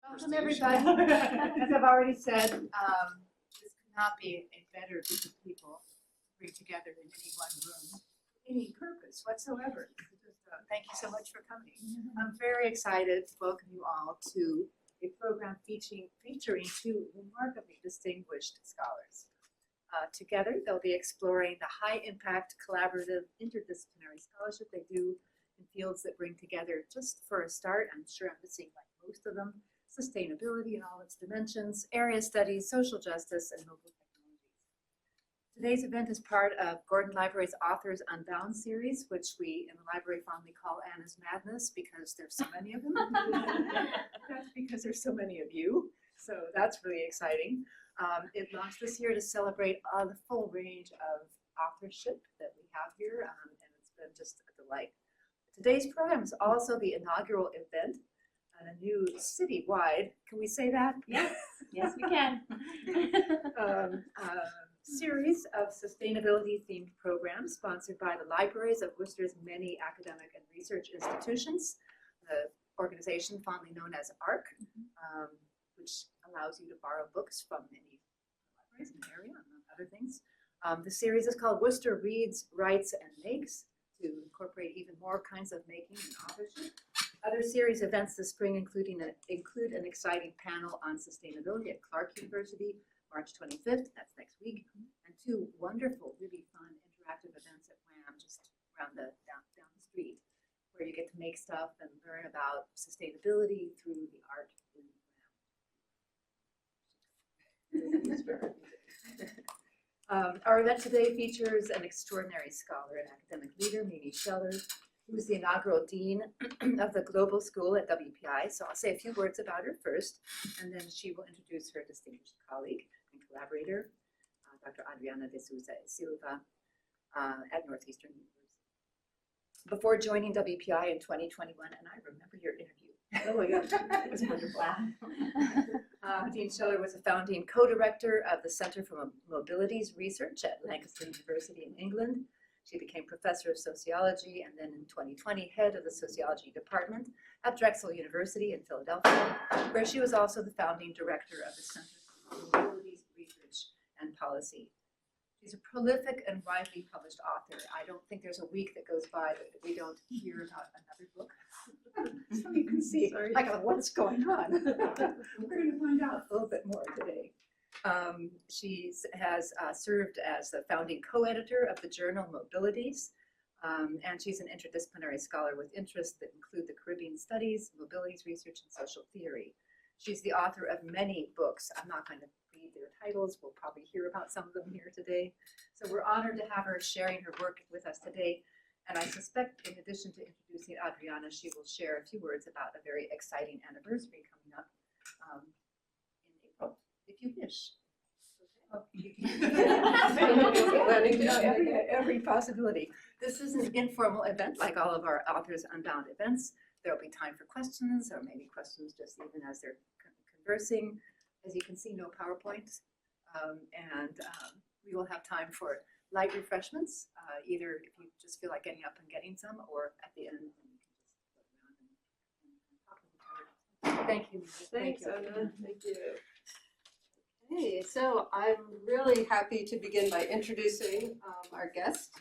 Welcome, everybody. As I've already said, this could not be a better group of people to bring together in any one room, any purpose whatsoever. Just, thank you so much for coming. I'm very excited to welcome you all to a program featuring two remarkably distinguished scholars. Together, they'll be exploring the high-impact, collaborative, interdisciplinary scholarship they do in fields that bring together, just for a start, I'm sure I'm missing like most of them, sustainability in all its dimensions, area studies, social justice, and mobile technologies. Today's event is part of Gordon Library's Authors Unbound series, which we in the library fondly call Anna's Madness because there's so many of them. That's because there's so many of you, so that's really exciting. It launched this year to celebrate the full range of authorship that we have here, and it's been just a delight. Today's program is also the inaugural event on a new citywide, can we say that? Yes, yes we can. Series of sustainability-themed programs sponsored by the libraries of Worcester's many academic and research institutions, the organization fondly known as ARC, which allows you to borrow books from many libraries in the area, among other things. The series is called Worcester Reads, Writes, and Makes, to incorporate even more kinds of making and authorship. Other series events this spring include an exciting panel on sustainability at Clark University, March 25th, that's next week, and two wonderful, really fun interactive events at WAM, just around down the street, where you get to make stuff and learn about sustainability through the art in WAM. Our event today features an extraordinary scholar and academic leader, Mimi Scheller, who is the inaugural dean of the Global School at WPI. So I'll say a few words about her first, and then she will introduce her distinguished colleague and collaborator, Dr. Adriana de Souza Silva at Northeastern University. Before joining WPI in 2021, and I remember your interview. Oh my gosh, it was wonderful. Dean Scheller was a founding co-director of the Center for Mobilities Research at Lancaster University in England. She became professor of sociology and then in 2020 head of the sociology department at Drexel University in Philadelphia, where she was also the founding director of the Center for Mobilities Research and Policy. She's a prolific and widely published author. I don't think there's a week that goes by that we don't hear about another book. So you can see like what's going on. We're going to find out a little bit more today. She has served as the founding co-editor of the journal Mobilities, and she's an interdisciplinary scholar with interests that include the Caribbean studies, mobilities research, and social theory. She's the author of many books. I'm not going to read their titles. We'll probably hear about some of them here today. So we're honored to have her sharing her work with us today. And I suspect, in addition to introducing Adriana, she will share a few words about a very exciting anniversary coming up in April, if you wish. Every possibility. This is an informal event, like all of our Authors Unbound events. There will be time for questions, or maybe questions just even as they're conversing. As you can see, no PowerPoints, and we will have time for light refreshments, either if you just feel like getting up and getting some, or at the end, and you can just look around and talk with each other. Thank you. Thanks, Anna. Thank you. Okay, so I'm really happy to begin by introducing our guest,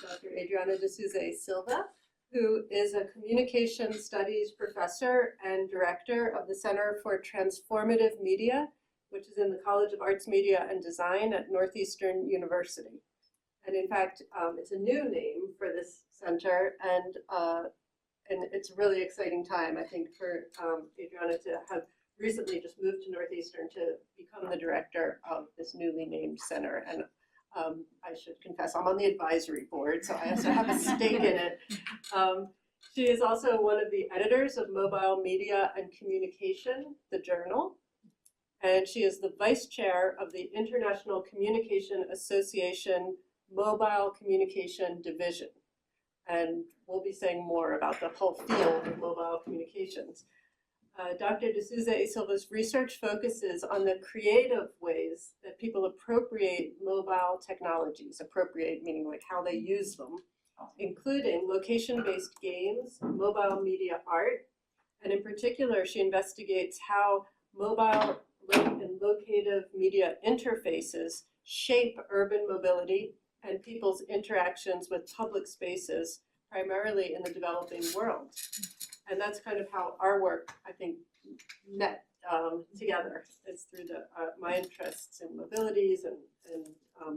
Dr. Adriana de Souza Silva, who is a communication studies professor and director of the Center for Transformative Media, which is in the College of Arts, Media, and Design at Northeastern University. And in fact, it's a new name for this center, and it's a really exciting time, I think, for Adriana to have recently just moved to Northeastern to become the director of this newly named center. And I should confess, I'm on the advisory board, so I also have a stake in it. She is also one of the editors of Mobile Media and Communication, the journal, and she is the vice chair of the International Communication Association Mobile Communication Division. And we'll be saying more about the whole field of mobile communications. Dr. de Souza Silva's research focuses on the creative ways that people appropriate mobile technologies, appropriate meaning like how they use them, including location-based games, mobile media art, And in particular, she investigates how mobile and locative media interfaces shape urban mobility and people's interactions with public spaces, primarily in the developing world. And that's kind of how our work, I think, met together. It's through my interests in mobilities and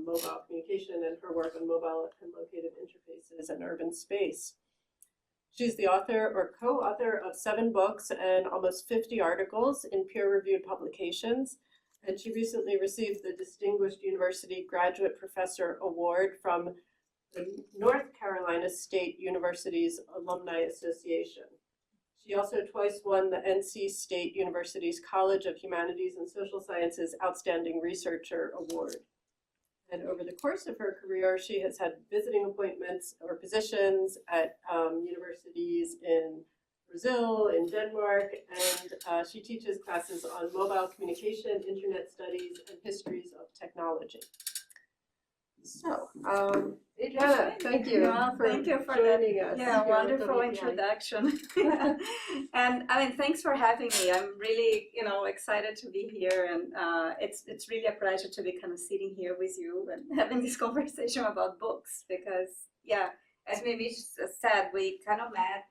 mobile communication, and her work on mobile and locative interfaces and urban space. She's the author or co-author of 7 books and almost 50 articles in peer-reviewed publications. And she recently received the Distinguished University Graduate Professor Award from the North Carolina State University's Alumni Association. She also twice won the NC State University's College of Humanities and Social Sciences Outstanding Researcher Award. And over the course of her career, she has had visiting appointments or positions at universities in Brazil, in Denmark, and she teaches classes on mobile communication, internet studies, and histories of technology. So, Adriana, thank you for joining us. Yeah, here wonderful at WPI. introduction. And I mean, thanks for having me. I'm really, excited to be here, and it's really a pleasure to be kind of sitting here with you and having this conversation about books. Because, yeah, as maybe said, we kind of met.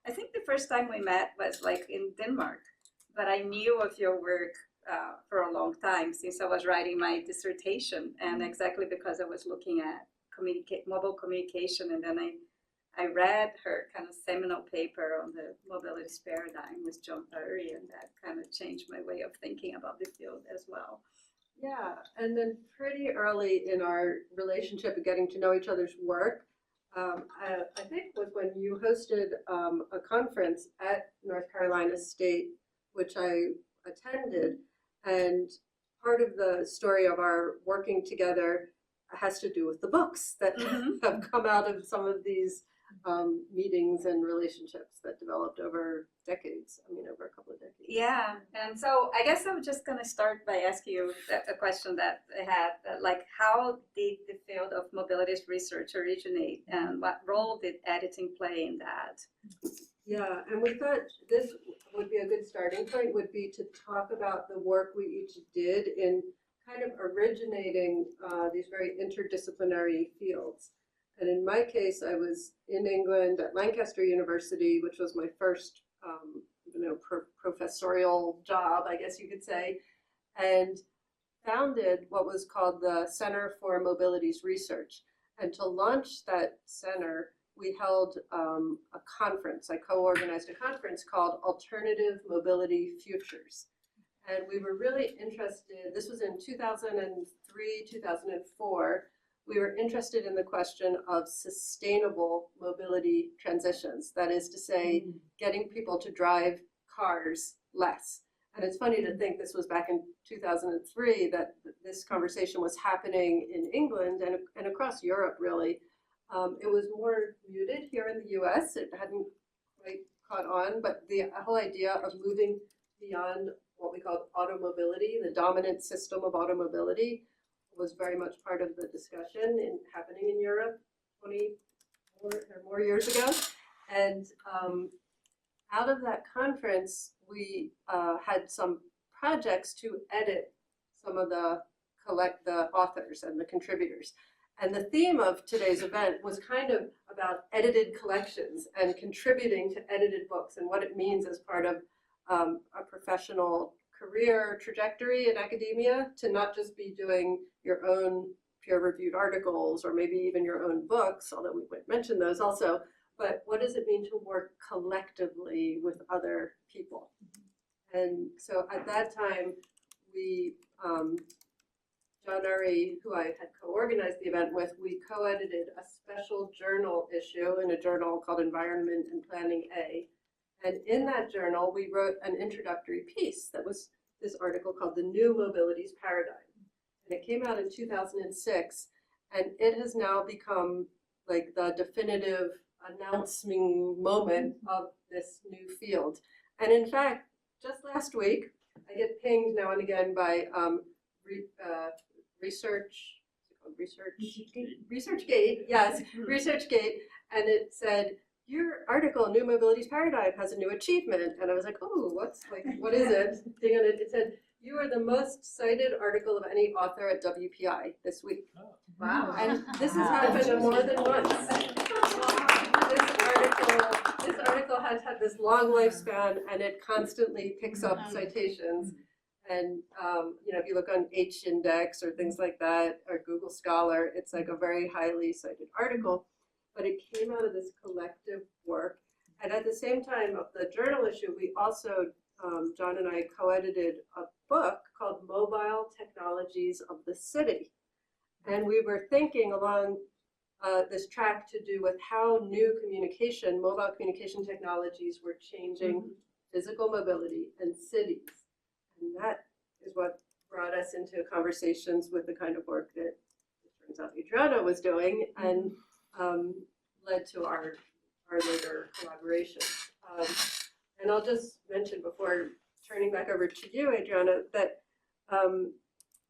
I think the first time we met was like in Denmark, but I knew of your work for a long time since I was writing my dissertation, and exactly because I was looking at mobile communication, and then I read her kind of seminal paper on the mobilities paradigm with John Perry, and that kind of changed my way of thinking about the field as well. Yeah, and then pretty early in our relationship and getting to know each other's work, I think was when you hosted a conference at North Carolina State, which I attended, and part of the story of our working together has to do with the books that have come out of some of these meetings and relationships that developed over decades. I mean, over a couple of decades. Yeah, and so I guess I'm just going to start by asking you a question that I had, like how did the field of mobilities research originate, and what role did editing play in that? Yeah, and we thought this would be a good starting point, would be to talk about the work we each did in kind of originating these very interdisciplinary fields. And in my case, I was in England at Lancaster University, which was my first professorial job, I guess you could say, and founded what was called the Center for Mobilities Research. And to launch that center, we held a conference. I co-organized a conference called Alternative Mobility Futures. And we were really interested, this was in 2003, 2004, we were interested in the question of sustainable mobility transitions. That is to say, getting people to drive cars less. And it's funny to think this was back in 2003 that this conversation was happening in England and across Europe, really. It was more muted here in the US. It hadn't quite caught on, but the whole idea of moving beyond what we call automobility, the dominant system of automobility, was very much part of the discussion happening in Europe 20 or more years ago. And out of that conference, we had some projects to edit some of the authors and the contributors. And the theme of today's event was kind of about edited collections and contributing to edited books and what it means as part of a professional career trajectory in academia, to not just be doing your own peer-reviewed articles or maybe even your own books, although we might mention those also, but what does it mean to work collectively with other people? And so at that time, we, John Urry, who I had co-organized the event with, we co-edited a special journal issue in a journal called Environment and Planning A. And in that journal, we wrote an introductory piece that was this article called The New Mobilities Paradigm. And it came out in 2006, and it has now become like the definitive announcing moment of this new field. And in fact, just last week, I get pinged now and again by ResearchGate, yes, ResearchGate, and it said, your article, New Mobilities Paradigm, has a new achievement. And I was like, oh, what is it? Dig on it. It said, you are the most cited article of any author at WPI this week. Wow. And this has happened more than once. This article has had this long lifespan, and it constantly picks up citations. And if you look on H-Index or things like that, or Google Scholar, it's like a very highly cited article. But it came out of this collective work. And at the same time of the journal issue, we also, John and I co-edited a book called Mobile Technologies of the City. And we were thinking along this track to do with how new mobile communication technologies were changing physical mobility in cities. And that is what brought us into conversations with the kind of work that it turns out Adriana was doing, and led to our later collaboration. And I'll just mention before turning back over to you, Adriana, that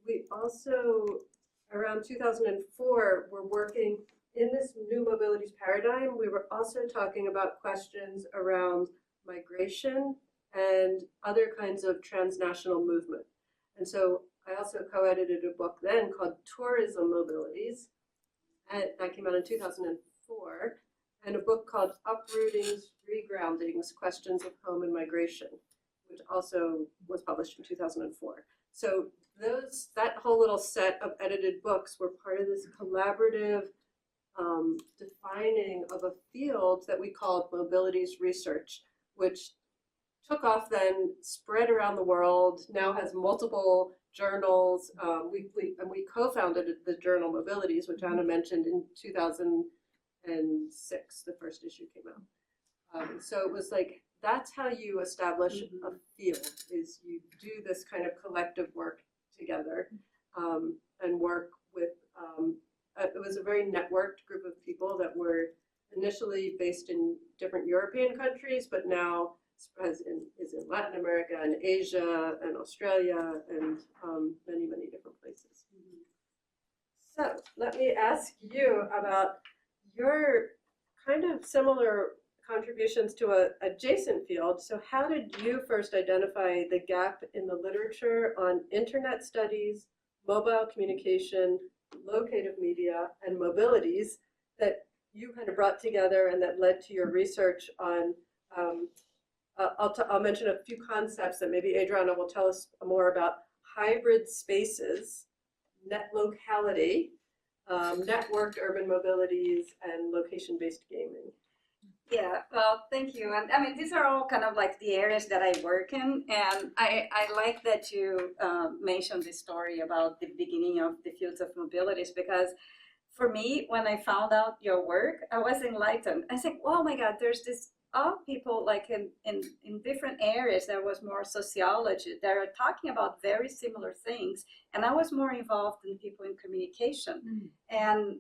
we also, around 2004, were working in this new mobilities paradigm. We were also talking about questions around migration and other kinds of transnational movement. And so I also co-edited a book then called Tourism Mobilities, and that came out in 2004, and a book called Uprootings, Regroundings, Questions of Home and Migration, which also was published in 2004. So that whole little set of edited books were part of this collaborative defining of a field that we called mobilities research, which took off then, spread around the world, now has multiple journals. We co-founded the journal Mobilities, which Anna mentioned, in 2006, the first issue came out. So it was like, that's how you establish a field, is you do this kind of collective work together, and work with, it was a very networked group of people that were initially based in different European countries, but now is in Latin America and Asia and Australia and many, many different places. So let me ask you about your kind of similar contributions to an adjacent field. So how did you first identify the gap in the literature on internet studies, mobile communication, locative media, and mobilities that you kind of brought together and that led to your research on, I'll mention a few concepts that maybe Adriana will tell us more about: hybrid spaces, net locality, networked urban mobilities, and location-based gaming. Yeah, well, thank you. And I mean, these are all kind of like the areas that I work in. And I like that you mentioned the story about the beginning of the fields of mobilities, because for me, when I found out your work, I was enlightened. I said, oh my God, there's this all people like in different areas. There was more sociology. They are talking about very similar things. And I was more involved in people in communication. And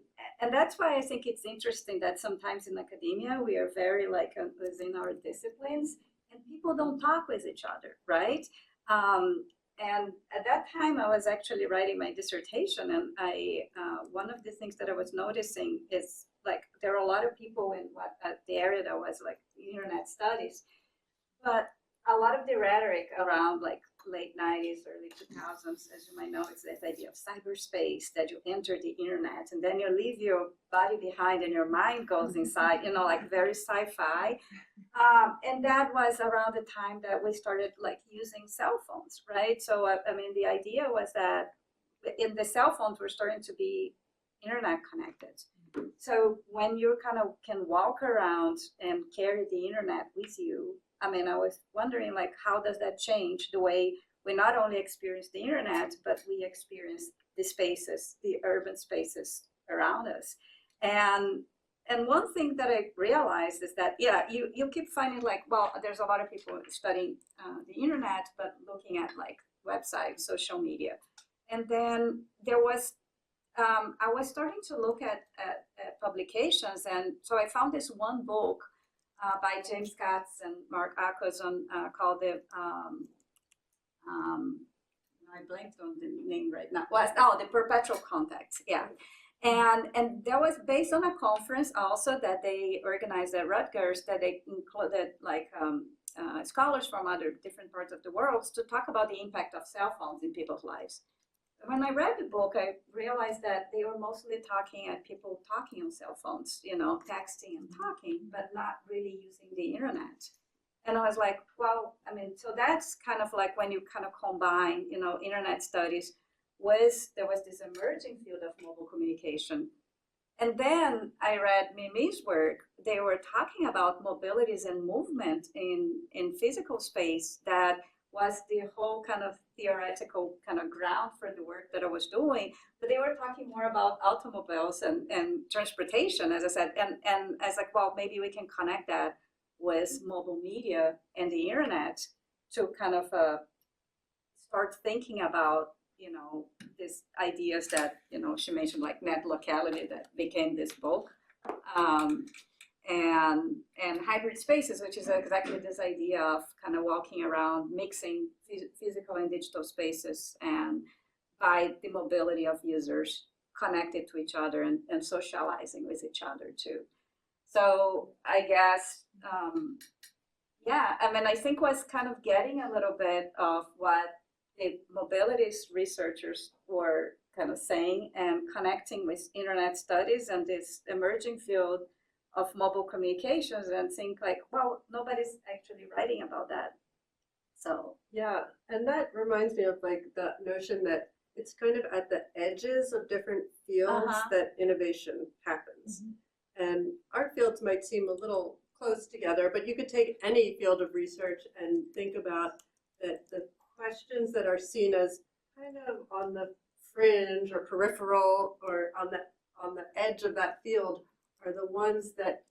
that's why I think it's interesting that sometimes in academia, we are very like within our disciplines, and people don't talk with each other, right? And at that time, I was actually writing my dissertation, and one of the things that I was noticing is like there are a lot of people in the area that was like internet studies, but a lot of the rhetoric around like late 90s, early 2000s, as you might know, it's this idea of cyberspace, that you enter the internet and then you leave your body behind and your mind goes inside, like very sci-fi. And that was around the time that we started like using cell phones, right? So, I mean, the idea was that in the cell phones, we're starting to be internet connected. So when you kind of can walk around and carry the internet with you, I mean, I was wondering, like, how does that change the way we not only experience the internet, but we experience the spaces, the urban spaces around us. And one thing that I realized is that, yeah, you keep finding like, well, there's a lot of people studying the internet, but looking at like websites, social media. And then there was, I was starting to look at publications. And so I found this one book by James Katz and Mark Ackerson called the, I blanked on the name right now. The Perpetual Contact, yeah. And that was based on a conference also that they organized at Rutgers, that they included like scholars from other different parts of the world to talk about the impact of cell phones in people's lives. When I read the book, I realized that they were mostly talking at people talking on cell phones, you know, texting and talking, but not really using the internet. And I was like, well, I mean, so that's kind of like when you kind of combine, you know, internet studies there was this emerging field of mobile communication. And then I read Mimi's work. They were talking about mobilities and movement in physical space. That was the whole kind of theoretical kind of ground for the work that I was doing. But they were talking more about automobiles and transportation, as I said. And I was like, well, maybe we can connect that with mobile media and the internet to kind of start thinking about, you know, these ideas that, you know, she mentioned, like net locality, that became this book, and hybrid spaces, which is exactly this idea of kind of walking around, mixing physical and digital spaces, and by the mobility of users connected to each other and socializing with each other too. So I guess, yeah, I mean, I think was kind of getting a little bit of what the mobilities researchers were kind of saying and connecting with internet studies and this emerging field of mobile communications, and think like, well, nobody's actually writing about that. So Yeah, and that reminds me of like the notion that it's kind of at the edges of different fields that innovation happens. And our fields might seem a little close together, but you could take any field of research and think about that the questions that are seen as kind of on the fringe or peripheral or on the edge of that field are the ones that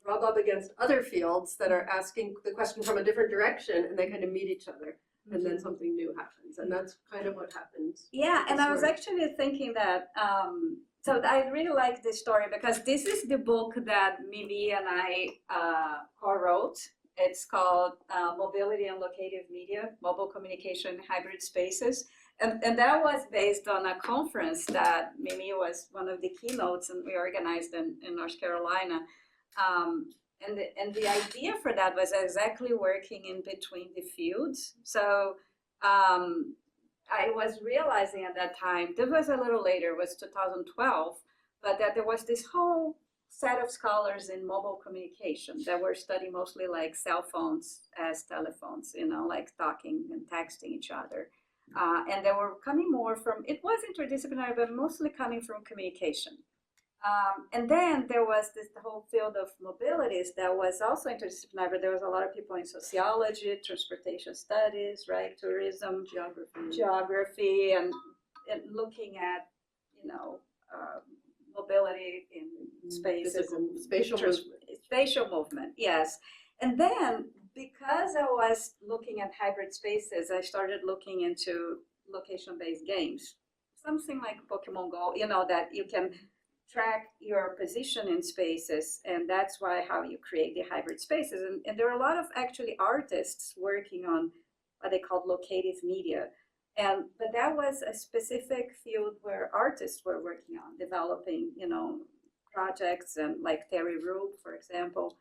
rub up against other fields that are asking the question from a different direction, and they kind of meet each other, and then something new happens. And that's kind of what happens. yeah, and I was actually thinking that so I really like this story because this is the book that Mimi and I co-wrote. It's called Mobility and Locative Media, Mobile Communication Hybrid Spaces. And that was based on a conference that Mimi was one of the keynotes, and we organized in North Carolina. And the idea for that was exactly working in between the fields. So I was realizing at that time, this was a little later, it was 2012, but that there was this whole set of scholars in mobile communication that were studying mostly like cell phones as telephones, you know, like talking and texting each other. And they were coming more from, it was interdisciplinary, but mostly coming from communication. And then there was this whole field of mobilities that was also interdisciplinary, but there was a lot of people in sociology, transportation studies, right, tourism, geography, and looking at, you know, mobility in space, spatial movement, yes. And then because I was looking at hybrid spaces, I started looking into location-based games, something like Pokemon Go, you know, that you can track your position in spaces, and that's why how you create the hybrid spaces. And there are a lot of actually artists working on what they call locative media. But that was a specific field where artists were working on developing, you know, projects, and like Terry Rube, for example.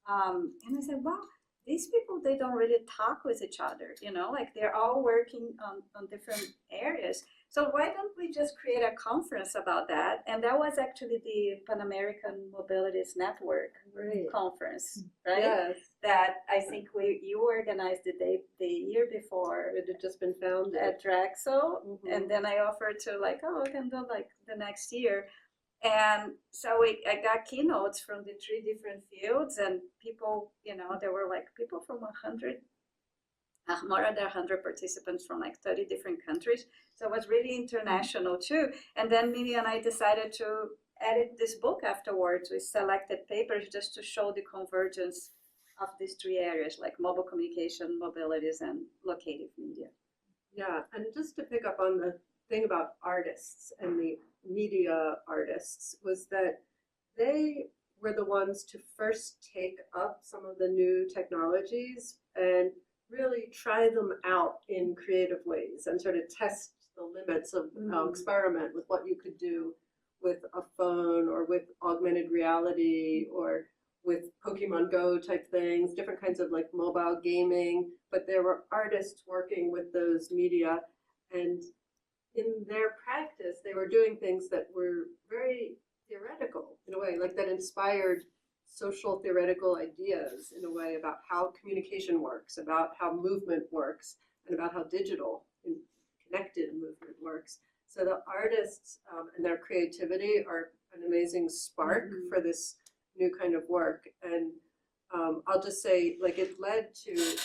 And I said, wow, these people, they don't really talk with each other, you know, like they're all working on different areas. So why don't we just create a conference about that? And that was actually the Pan American Mobilities Network conference, right? Yes. That I think you organized the year before. It had just been founded at Drexel, and then I offered to like, oh, I can do like the next year. And so I got keynotes from the 3 different fields, and people, you know, there were like people from 100, more than 100 participants from like 30 different countries. So it was really international too. And then Mimi and I decided to edit this book afterwards with selected papers just to show the convergence of these 3 areas, like mobile communication, mobilities, and locative media. Yeah, and just to pick up on the thing about artists and the media artists, was that they were the ones to first take up some of the new technologies and really try them out in creative ways and sort of test the limits of experiment with what you could do with a phone or with augmented reality or with Pokemon Go type things, different kinds of like mobile gaming, but there were artists working with those media, and in their practice, they were doing things that were very theoretical in a way, like that inspired social theoretical ideas in a way about how communication works, about how movement works, and about how digital and connected movement works. So the artists and their creativity are an amazing spark for this new kind of work. And I'll just say, like, it led to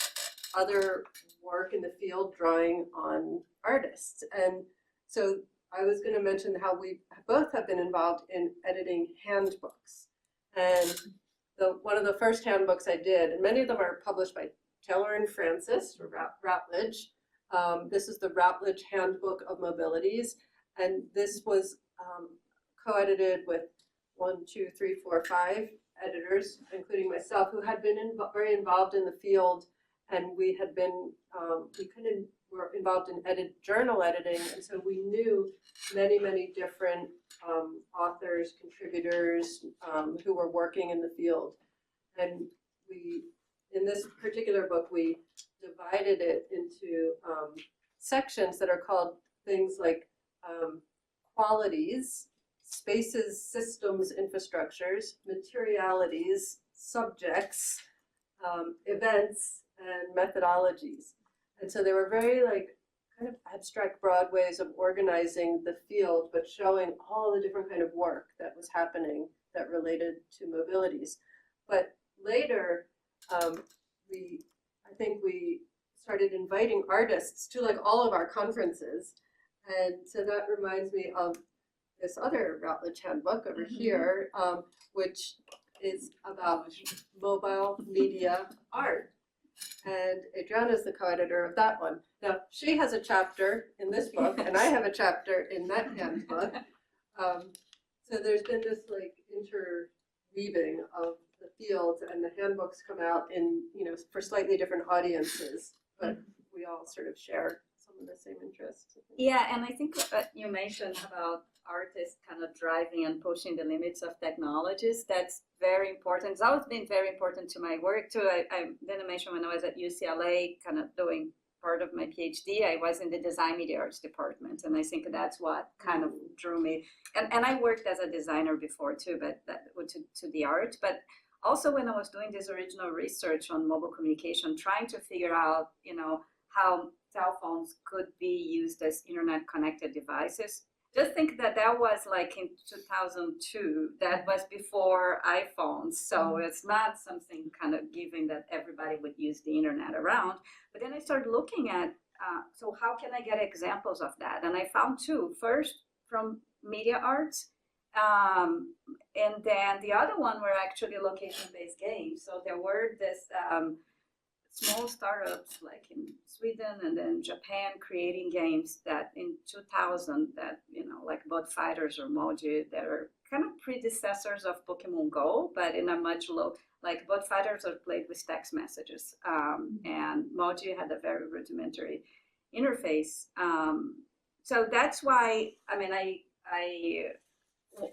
other work in the field drawing on artists. And so I was going to mention how we both have been involved in editing handbooks. And one of the first handbooks I did, and many of them are published by Taylor and Francis, or Routledge. This is the Routledge Handbook of Mobilities. And this was co-edited with 5 editors, including myself, who had been very involved in the field, and we had been, were involved in journal editing, and so we knew many different authors, contributors who were working in the field. And in this particular book, we divided it into sections that are called things like qualities, spaces, systems, infrastructures, materialities, subjects, events, and methodologies. And so they were very kind of abstract, broad ways of organizing the field, but showing all the different kind of work that was happening that related to mobilities. But later, I think we started inviting artists to all of our conferences. And so that reminds me of this other Routledge handbook over here, which is about mobile media art. And Adriana is the co-editor of that one. Now, she has a chapter in this book, and I have a chapter in that handbook. So there's been this interweaving of the fields, and the handbooks come out in, for slightly different audiences, but we all sort of share some of the same interests. Yeah, and I think what you mentioned about artists kind of driving and pushing the limits of technologies, that's very important. It's always been very important to my work too. I didn't mention when I was at UCLA kind of doing part of my PhD, I was in the design media arts department, and I think that's what kind of drew me. And I worked as a designer before too, but to the art. But also when I was doing this original research on mobile communication, trying to figure out, how cell phones could be used as internet connected devices. Just think that was in 2002. That was before iPhones. So it's not something kind of given that everybody would use the internet around. But then I started looking at, so how can I get examples of that? And I found two. First, from media arts. And then the other one were actually location-based games. So there were this small startups like in Sweden and then Japan creating games that in 2000 that, like Bot Fighters or Moji, that are kind of predecessors of Pokemon Go, but in a much low, like Bot Fighters are played with text messages, and Moji had a very rudimentary interface. So that's why,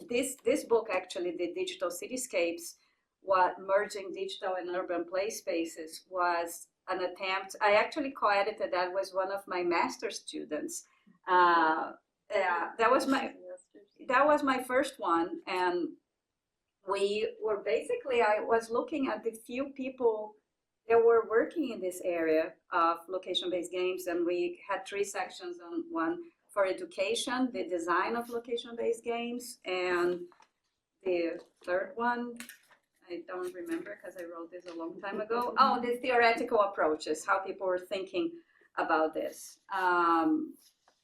this book actually, the Digital Cityscapes, what merging digital and urban play spaces, was an attempt. I actually co-edited that with one of my master's students. That was my first one, and we were basically, I was looking at the few people that were working in this area of location-based games, and we had 3 sections on one for education, the design of location-based games, and the third one, I don't remember because I wrote this a long time ago. Oh, the theoretical approaches, how people were thinking about this.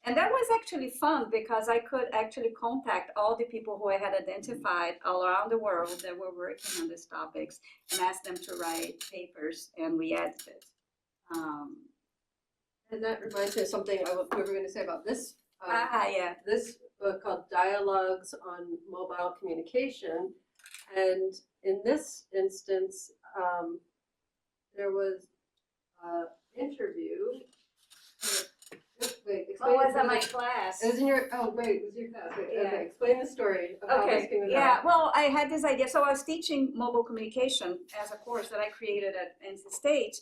And that was actually fun because I could actually contact all the people who I had identified all around the world that were working on these topics and ask them to write papers, and we edited. And that reminds me of something we were going to say about this. Yeah. This book called Dialogues on Mobile Communication. And in this instance, there was an interview. Wait, Oh, explain. it was it in my was class. it was in your, oh, great, it was your class. Wait, Yeah. okay, explain the story of how this Okay, came about. yeah, well, I had this idea. So I was teaching mobile communication as a course that I created at NC State.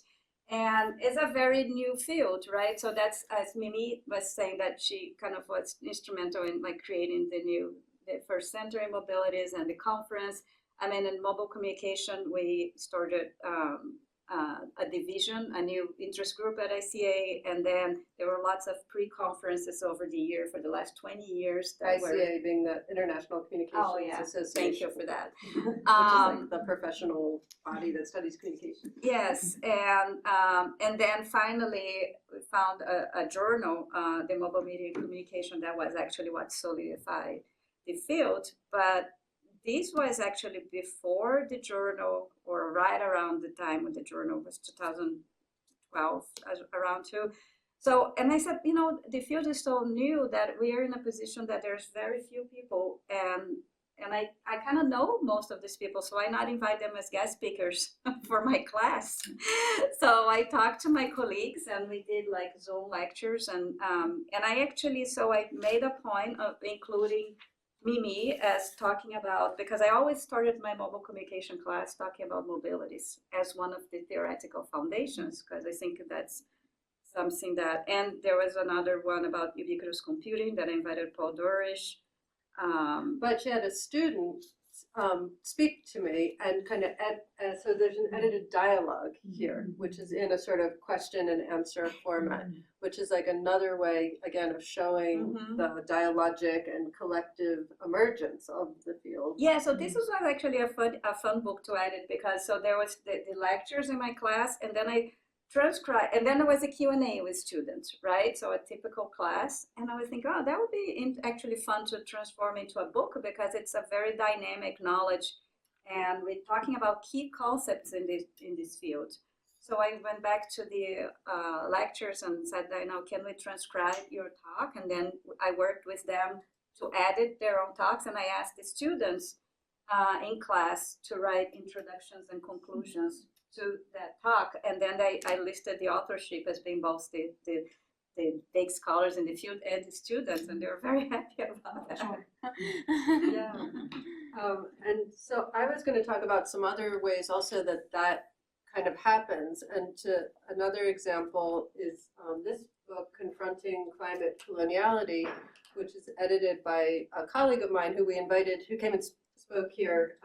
And it's a very new field, right? So that's, as Mimi was saying, that she kind of was instrumental in like creating the first center in mobilities and the conference. I mean, in mobile communication, we started a division, a new interest group at ICA, and then there were lots of pre-conferences over the year for the last 20 years. That were, ICA being the International Communications oh yeah, Association. thank you for that. Which is like the professional body that studies communication. Yes, and then finally we found a journal, the Mobile Media Communication, that was actually what solidified the field. But this was actually before the journal, or right around the time when the journal was 2012, around too. So, and I said, you know, the field is so new that we are in a position that there's very few people, and I kind of know most of these people, so why not invite them as guest speakers for my class? So I talked to my colleagues, and we did like Zoom lectures, and I actually, so I made a point of including Mimi as talking about, because I always started my mobile communication class talking about mobilities as one of the theoretical foundations, because I think that's something that, and there was another one about ubiquitous computing that I invited Paul Dorish. But she had a student speak to me and kind of so there's an edited dialogue here, which is in a sort of question and answer format, which is like another way, again, of showing the dialogic and collective emergence of the field. Yeah, so this was actually a fun book to edit, because so there was the lectures in my class, and then I transcribe, and then there was a Q&A with students, right? So a typical class, and I was thinking, oh, that would be actually fun to transform into a book, because it's a very dynamic knowledge, and we're talking about key concepts in this field. So I went back to the lectures and said, you know, can we transcribe your talk? And then I worked with them to edit their own talks, and I asked the students in class to write introductions and conclusions to that talk, and then I listed the authorship as being both the big scholars in the field and the students, and they were very happy about that. Yeah. And so I was going to talk about some other ways also that kind of happens, and another example is this book, Confronting Climate Coloniality, which is edited by a colleague of mine who we invited, who came and spoke here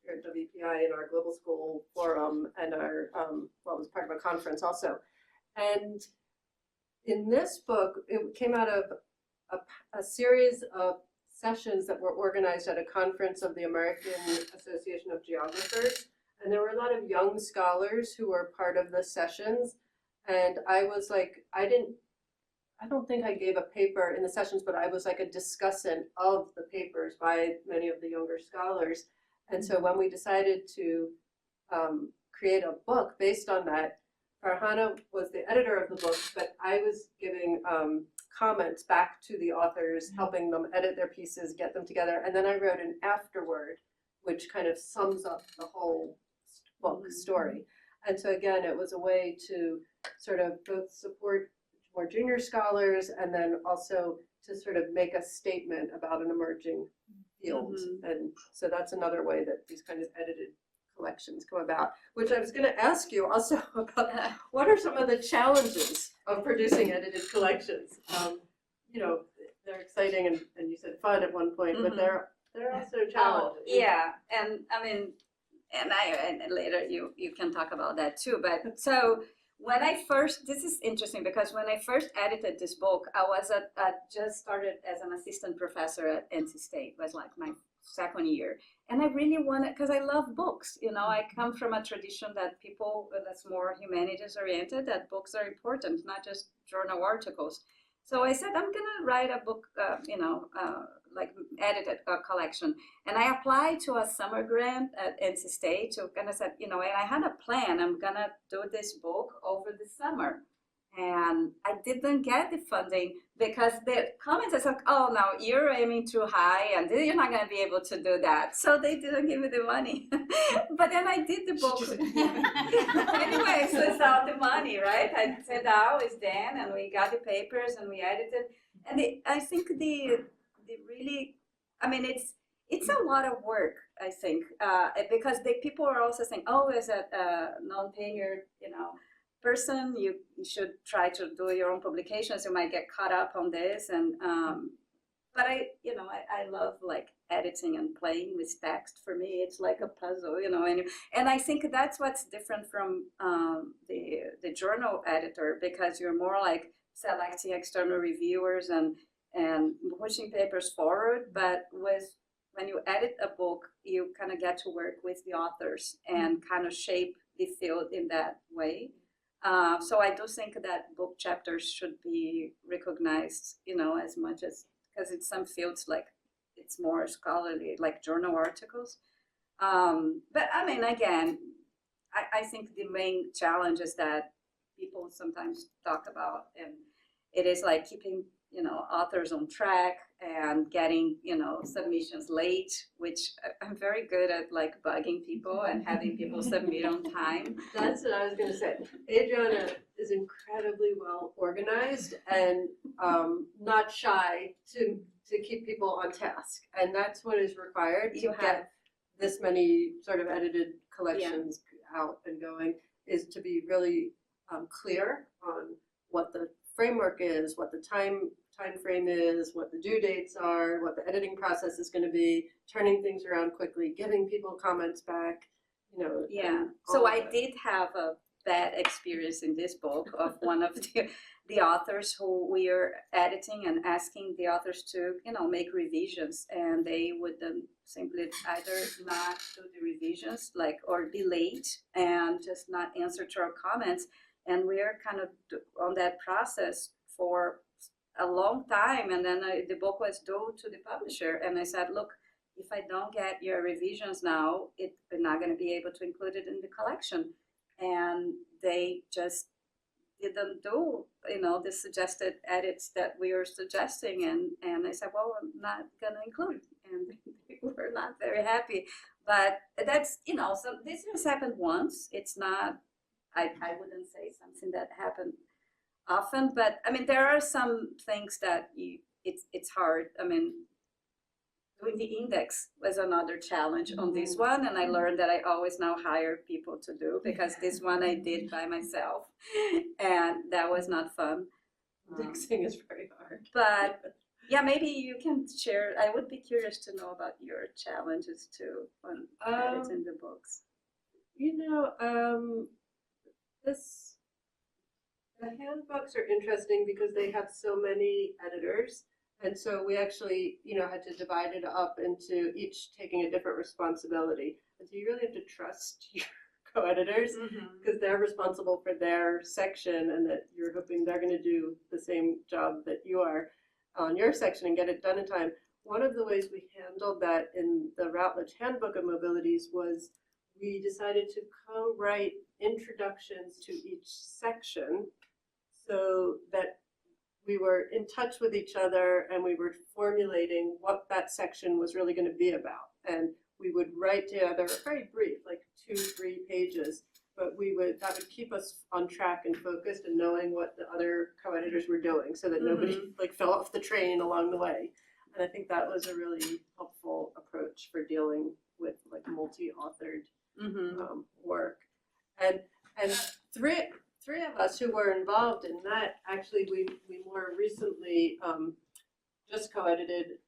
at WPI in our global school forum, and our was part of a conference also. And in this book, it came out of a series of sessions that were organized at a conference of the American Association of Geographers, and there were a lot of young scholars who were part of the sessions. And I was like, I don't think I gave a paper in the sessions, but I was like a discussant of the papers by many of the younger scholars. And so when we decided to create a book based on that, Farhana was the editor of the book, but I was giving comments back to the authors, helping them edit their pieces, get them together. And then I wrote an afterword, which kind of sums up the whole book story. And so again, it was a way to sort of both support more junior scholars, and then also to sort of make a statement about an emerging field. And so that's another way that these kind of edited collections come about, which I was going to ask you also about. What are some of the challenges of producing edited collections? You know, they're exciting, and you said fun at one point, but they're also challenging. Oh, yeah, and I mean, and later you can talk about that too. But so when I first, this is interesting, because when I first edited this book, I was just started as an assistant professor at NC State. It was like my second year, and I really wanted, because I love books. You know, I come from a tradition that people that's more humanities oriented, that books are important, not just journal articles. So I said, I'm gonna write a book, like edited collection. And I applied to a summer grant at NC State to kind of said, you know, and I had a plan, I'm gonna do this book over the summer. And I didn't get the funding because the comments are like, oh, no, you're aiming too high and you're not going to be able to do that. So they didn't give me the money. But then I did the book. Anyway, so it's all the money, right? I sat down with Dan and we got the papers and we edited. And I think the really, I mean, it's a lot of work, I think, because people are also saying, oh, as a non-tenured, person, you should try to do your own publications. You might get caught up on this, and but I love like editing and playing with text. For me, it's like a puzzle, and I think that's what's different from the journal editor, because you're more like selecting external reviewers and pushing papers forward. But when you edit a book, you kind of get to work with the authors and kind of shape the field in that way. So I do think that book chapters should be recognized, as much as, because in some fields, like it's more scholarly, like journal articles. But I mean, again, I think the main challenge is that people sometimes talk about, and it is like keeping, authors on track and getting, submissions late, which I'm very good at, like bugging people and having people submit on time. That's what I was going to say. Adriana is incredibly well organized and not shy to keep people on task, and that's what is required to get this many sort of edited collections out and going, is to be really clear on what the framework is, what the time frame is, what the due dates are, what the editing process is going to be, turning things around quickly, giving people comments back, Yeah. So I did have a bad experience in this book of one of the authors who we are editing and asking the authors to, make revisions, and they would simply either not do the revisions, or be late and just not answer to our comments. And we're kind of on that process for a long time. And then the book was due to the publisher. And I said, look, if I don't get your revisions now, we're not going to be able to include it in the collection. And they just didn't do, the suggested edits that we were suggesting. And I said, well, I'm not going to include. And they were not very happy. But that's, so this has happened once. It's not, I wouldn't say something that happened often, but I mean, there are some things that it's hard. I mean, doing the index was another challenge on this one, and I learned that I always now hire people to do, because this one I did by myself, and that was not fun. Indexing is very hard. But yeah, maybe you can share. I would be curious to know about your challenges too on editing the books. The handbooks are interesting because they have so many editors, and so we actually, had to divide it up into each taking a different responsibility. And so you really have to trust your co-editors, because they're responsible for their section, and that you're hoping they're going to do the same job that you are on your section and get it done in time. One of the ways we handled that in the Routledge Handbook of Mobilities was we decided to co-write introductions to each section, so that we were in touch with each other and we were formulating what that section was really going to be about. And we would write together very brief, like 2-3 pages, but that would keep us on track and focused and knowing what the other co-editors were doing, so that nobody fell off the train along the way. And I think that was a really helpful approach for dealing with multi-authored work. And three of us who were involved in that, actually, we more recently just co-edited,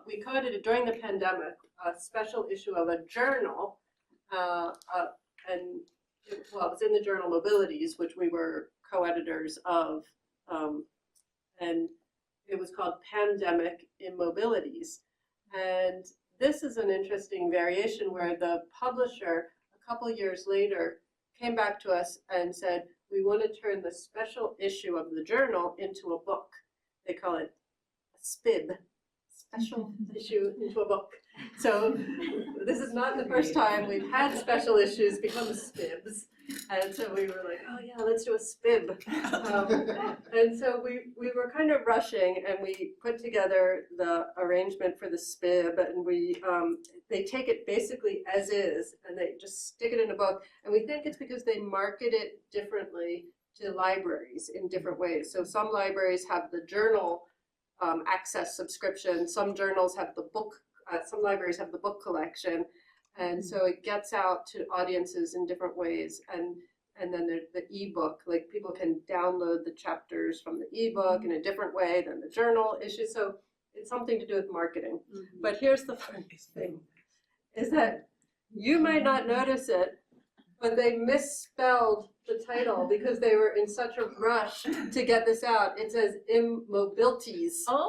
we co-edited during the pandemic a special issue of a journal, it was in the journal Mobilities, which we were co-editors of, and it was called Pandemic Immobilities. And this is an interesting variation where the publisher, a couple years later, came back to us and said, we want to turn the special issue of the journal into a book. They call it a SPIB, special issue into a book. So this is not the first time we've had special issues become SPIBs. And so we were like, oh yeah, let's do a SPIB. And so we were kind of rushing, and we put together the arrangement for the SPIB, and they take it basically as is, and they just stick it in a book. And we think it's because they market it differently to libraries in different ways. So some libraries have the journal access subscription, some journals have the book, some libraries have the book collection. And so it gets out to audiences in different ways. And then there's the ebook, like people can download the chapters from the ebook in a different way than the journal issue. So it's something to do with marketing. But here's the funniest thing, is that you might not notice it, but they misspelled the title because they were in such a rush to get this out. It says mobilities. Oh,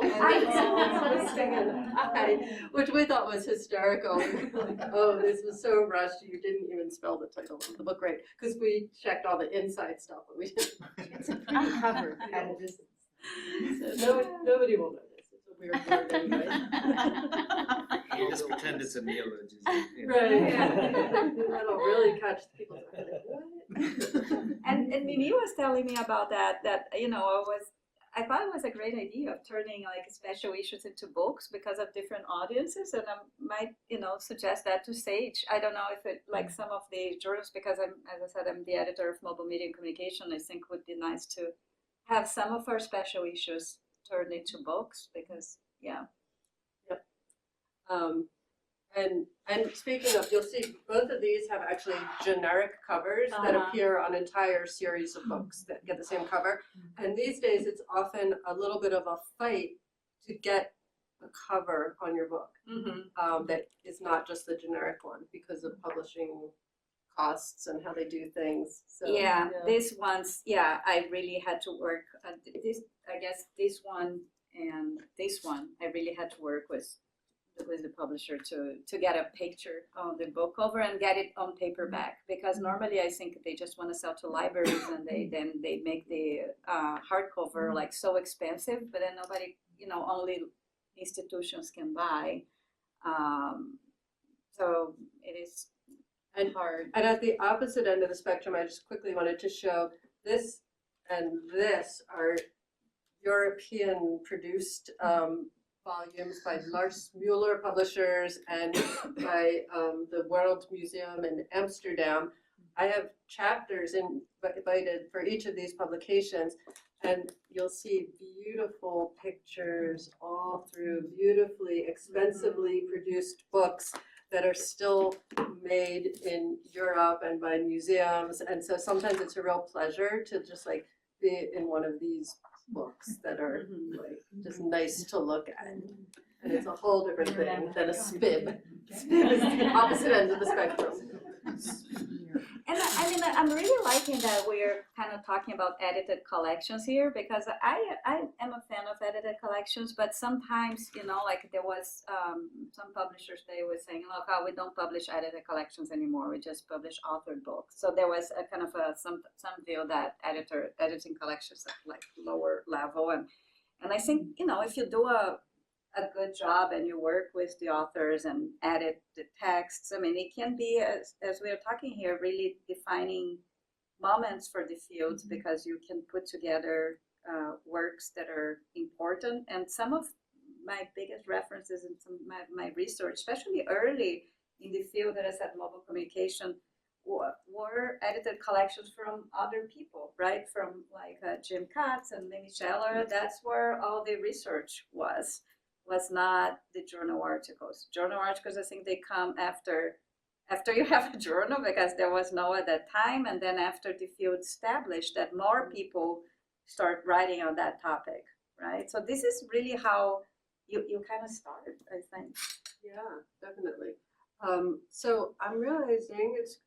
Which we thought was hysterical. Like, oh, this was so rushed, you didn't even spell the title of the book right. Because we checked all the inside stuff, but we didn't. It's a pretty cover at a distance. So nobody will notice. It's a weird word anyway. You just pretend it's a neologism. Right. That'll really catch people's eye. Like, what? And Mimi was telling me about that I thought it was a great idea of turning like special issues into books because of different audiences, and I might suggest that to Sage. I don't know if it like some of the journals, because as I said, I'm the editor of Mobile Media and Communication. I think would be nice to have some of our special issues turned into books, because And speaking of, you'll see both of these have actually generic covers that appear on entire series of books that get the same cover. And these days it's often a little bit of a fight to get a cover on your book that is not just the generic one because of publishing costs and how they do things. So these ones, I really had to work. This one and this one, I really had to work with the publisher to get a picture of the book cover and get it on paperback, because normally I think they just want to sell to libraries and they make the hardcover like so expensive, but then nobody, only institutions can buy. So it is hard. And at the opposite end of the spectrum, I just quickly wanted to show this and this are European produced volumes by Lars Mueller Publishers and by the World Museum in Amsterdam. I have chapters invited for each of these publications, and you'll see beautiful pictures all through beautifully, expensively produced books that are still made in Europe and by museums. And so sometimes it's a real pleasure to just like be in one of these books that are like just nice to look at. And it's a whole different thing than a SPIB. SPIB is the opposite end of the spectrum. And I'm really liking that we're kind of talking about edited collections here, because I am a fan of edited collections, but sometimes, like there was some publishers, they were saying, look, we don't publish edited collections anymore, we just publish authored books. So there was a kind of some view that editing collections at like lower level. And I think, if you do a good job and you work with the authors and edit the texts, it can be, as we're talking here, really defining moments for the fields, because you can put together works that are important. And some of my biggest references in some of my research, especially early in the field that I said mobile communication, were edited collections from other people, right? From like Jim Katz and Mimi Scheller. That's where all the research was not the journal articles. Journal articles, I think they come after you have a journal, because there was no at that time, and then after the field established that more people start writing on that topic, right? So this is really how you kind of start, I think. Yeah, definitely. So I'm realizing it's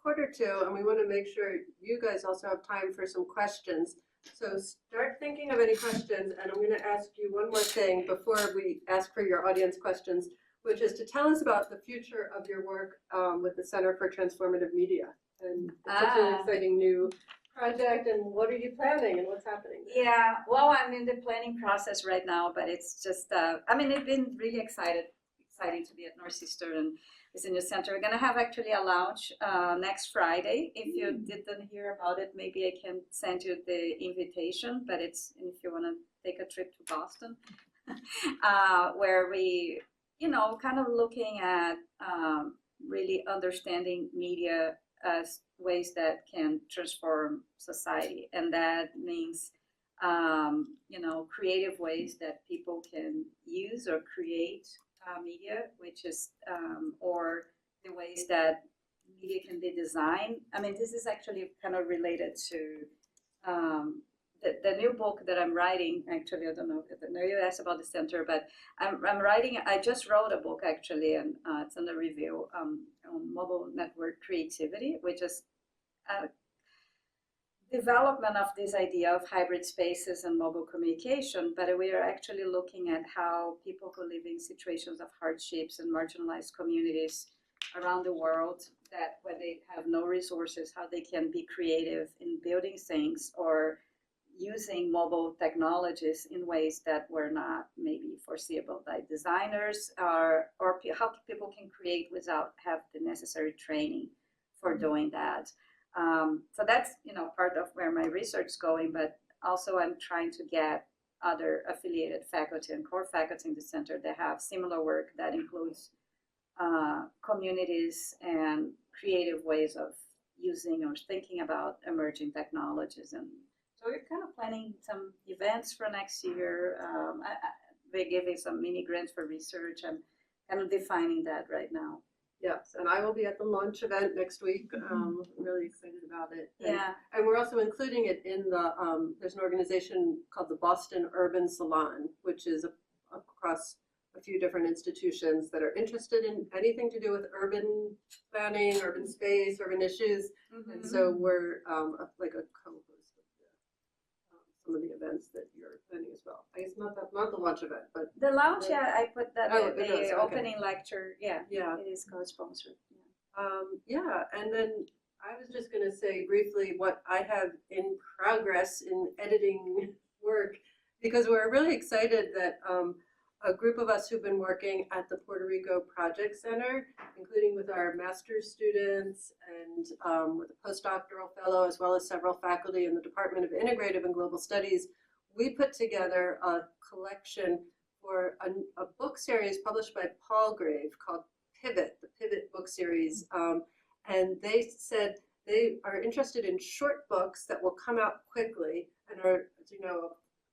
1:45, and we want to make sure you guys also have time for some questions. So start thinking of any questions, and I'm going to ask you one more thing before we ask for your audience questions, which is to tell us about the future of your work with the Center for Transformative Media. And it's such an exciting new project, and what are you planning and what's happening there? Yeah, well, I'm in the planning process right now, but it's just, it's been really exciting to be at Northeastern, and with the new center. We're gonna have actually a launch next Friday. If you didn't hear about it, maybe I can send you the invitation, but it's, if you wanna take a trip to Boston, where we, kind of looking at really understanding media as ways that can transform society. And that means, creative ways that people can use or create media, which is, or the ways that media can be designed. I mean, this is actually kind of related to the new book that I'm writing. Actually, I don't know you asked about the center, but I just wrote a book actually, and it's under review on mobile network creativity, which is development of this idea of hybrid spaces and mobile communication. But we are actually looking at how people who live in situations of hardships and marginalized communities around the world, that when they have no resources, how they can be creative in building things or using mobile technologies in ways that were not maybe foreseeable by designers, or how people can create without have the necessary training for doing that. So that's, part of where my research is going, but also I'm trying to get other affiliated faculty and core faculty in the center that have similar work that includes communities and creative ways of using or thinking about emerging technologies. And so we're kind of planning some events for next year. We're giving some mini grants for research. I'm kind of defining that right now. Yes, and I will be at the launch event next week. I'm really excited about it. And we're also including it in the, there's an organization called the Boston Urban Salon, which is across a few different institutions that are interested in anything to do with urban planning, urban space, urban issues. Mm-hmm. And so we're like a co-host of some of the events that you're planning as well. I guess not the launch event, but the launch, I put that the opening lecture. Yeah, it is co-sponsored. And then I was just going to say briefly what I have in progress in editing work, because we're really excited that a group of us who've been working at the Puerto Rico Project Center, including with our master's students and with a postdoctoral fellow, as well as several faculty in the Department of Integrative and Global Studies, we put together a collection for a book series published by Palgrave called Pivot, the Pivot book series. And they said they are interested in short books that will come out quickly and are,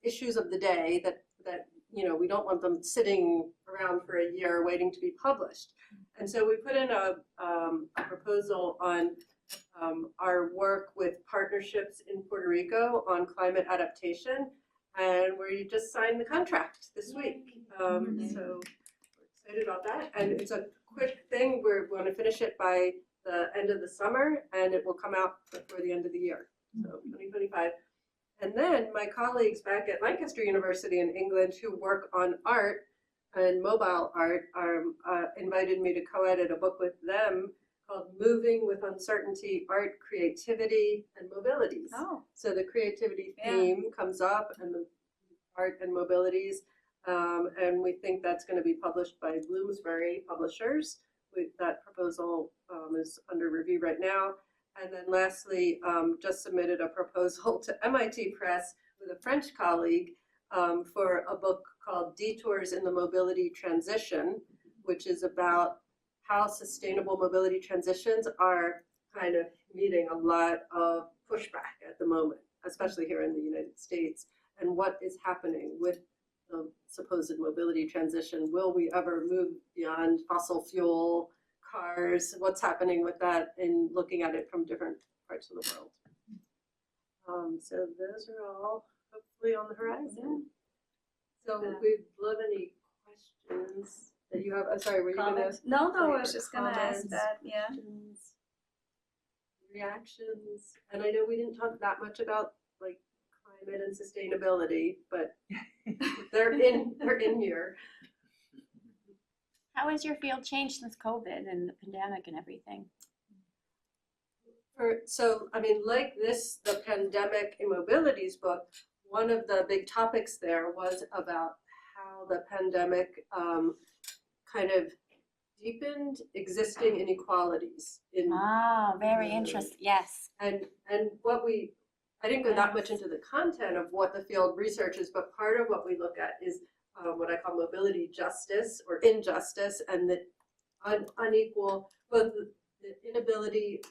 issues of the day that we don't want them sitting around for a year waiting to be published. And so we put in a proposal on our work with partnerships in Puerto Rico on climate adaptation, and we just signed the contract this week. So we're excited about that. And it's a quick thing. We're going to finish it by the end of the summer, and it will come out before the end of the year, so 2025. And then my colleagues back at Lancaster University in England who work on art and mobile art invited me to co-edit a book with them called Moving with Uncertainty, Art, Creativity, and Mobilities. So the creativity theme comes up and the art and mobilities. And we think that's going to be published by Bloomsbury Publishers. That proposal is under review right now. And then lastly, just submitted a proposal to MIT Press with a French colleague for a book called Detours in the Mobility Transition, which is about how sustainable mobility transitions are kind of meeting a lot of pushback at the moment, especially here in the United States, and what is happening with the supposed mobility transition. Will we ever move beyond fossil fuel cars? What's happening with that in looking at it from different parts of the world? So those are all hopefully on the horizon. So we'd love any questions that you have. I'm sorry, were you going to? No, I was just going to ask that. Yeah. Questions, reactions, and I know we didn't talk that much about like climate and sustainability, but they're in here. How has your field changed since COVID and the pandemic and everything? So, I mean, like this, the pandemic immobilities book, one of the big topics there was about how the pandemic kind of deepened existing inequalities in Ah, very interesting. Yes. and what we, I didn't go that much into the content of what the field researches, but part of what we look at is what I call mobility justice or injustice, and the unequal, both the inability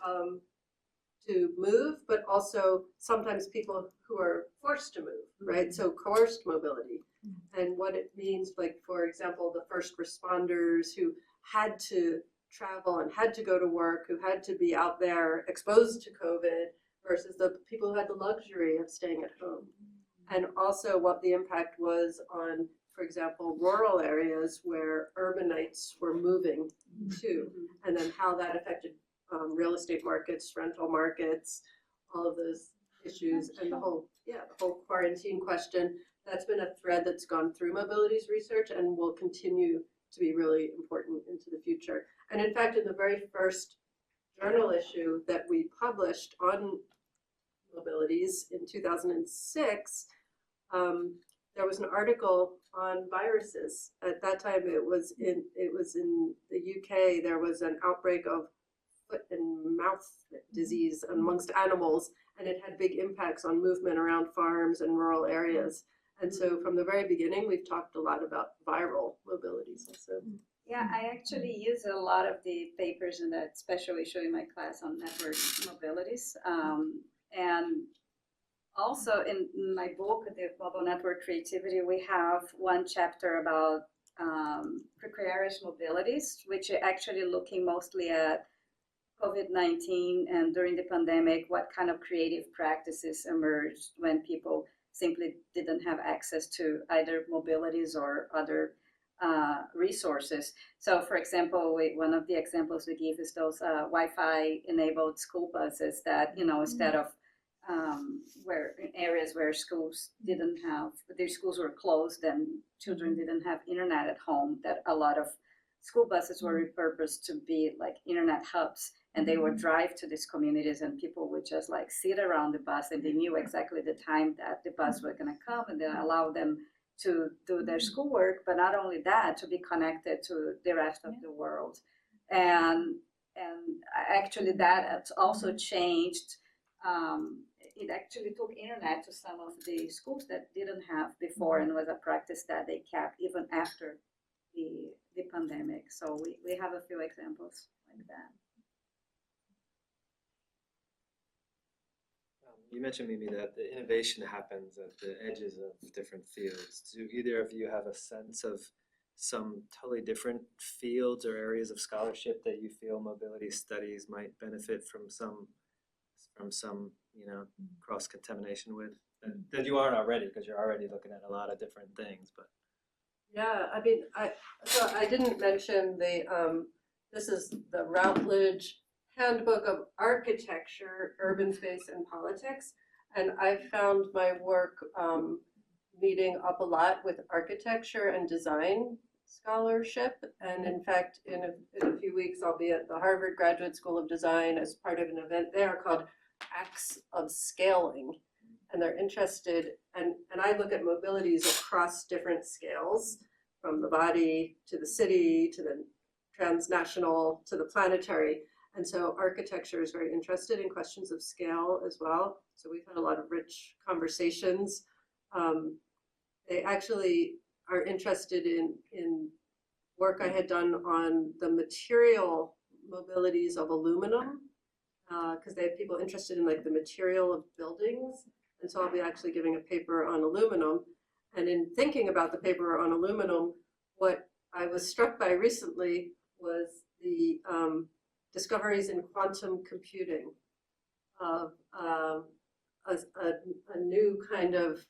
to move, but also sometimes people who are forced to move, right? So coerced mobility, and what it means, like for example, the first responders who had to travel and had to go to work, who had to be out there exposed to COVID, versus the people who had the luxury of staying at home. And also what the impact was on, for example, rural areas where urbanites were moving to, and then how that affected real estate markets, rental markets, all of those issues, and the whole quarantine question. That's been a thread that's gone through mobilities research and will continue to be really important into the future. And in fact, in the very first journal issue that we published on mobilities in 2006, there was an article on viruses. At that time, it was in the UK. There was an outbreak of foot and mouth disease amongst animals, and it had big impacts on movement around farms and rural areas. And so from the very beginning, we've talked a lot about viral mobilities also. Yeah, I actually use a lot of the papers in that special issue in my class on network mobilities. And also in my book, The Mobile Network Creativity, we have one chapter about precarious mobilities, which are actually looking mostly at COVID-19 and during the pandemic, what kind of creative practices emerged when people simply didn't have access to either mobilities or other resources. So for example, one of the examples we give is those Wi-Fi enabled school buses that, you know, instead of where in areas where schools didn't have, their schools were closed and children didn't have internet at home, that a lot of school buses were repurposed to be like internet hubs, and they would drive to these communities and people would just like sit around the bus and they knew exactly the time that the bus was going to come, and then allow them to do their schoolwork, but not only that, to be connected to the rest of the world. And actually that has also changed. It actually took internet to some of the schools that didn't have before, and was a practice that they kept even after the pandemic. So we have a few examples like that. You mentioned, Mimi, that the innovation happens at the edges of different fields. Do either of you have a sense of some totally different fields or areas of scholarship that you feel mobility studies might benefit from some you know, cross-contamination with, that you aren't already, because you're already looking at a lot of different things, but. Yeah, I mean, so I didn't mention this is the Routledge Handbook of Architecture, Urban Space and Politics, and I found my work meeting up a lot with architecture and design scholarship, and in fact, in a few weeks, I'll be at the Harvard Graduate School of Design as part of an event there called Acts of Scaling, and they're interested, and I look at mobilities across different scales, from the body to the city to the transnational to the planetary. And so architecture is very interested in questions of scale as well. So we've had a lot of rich conversations. They actually are interested in work I had done on the material mobilities of aluminum, because they have people interested in like the material of buildings. And so I'll be actually giving a paper on aluminum. And in thinking about the paper on aluminum, what I was struck by recently was the discoveries in quantum computing of a new kind of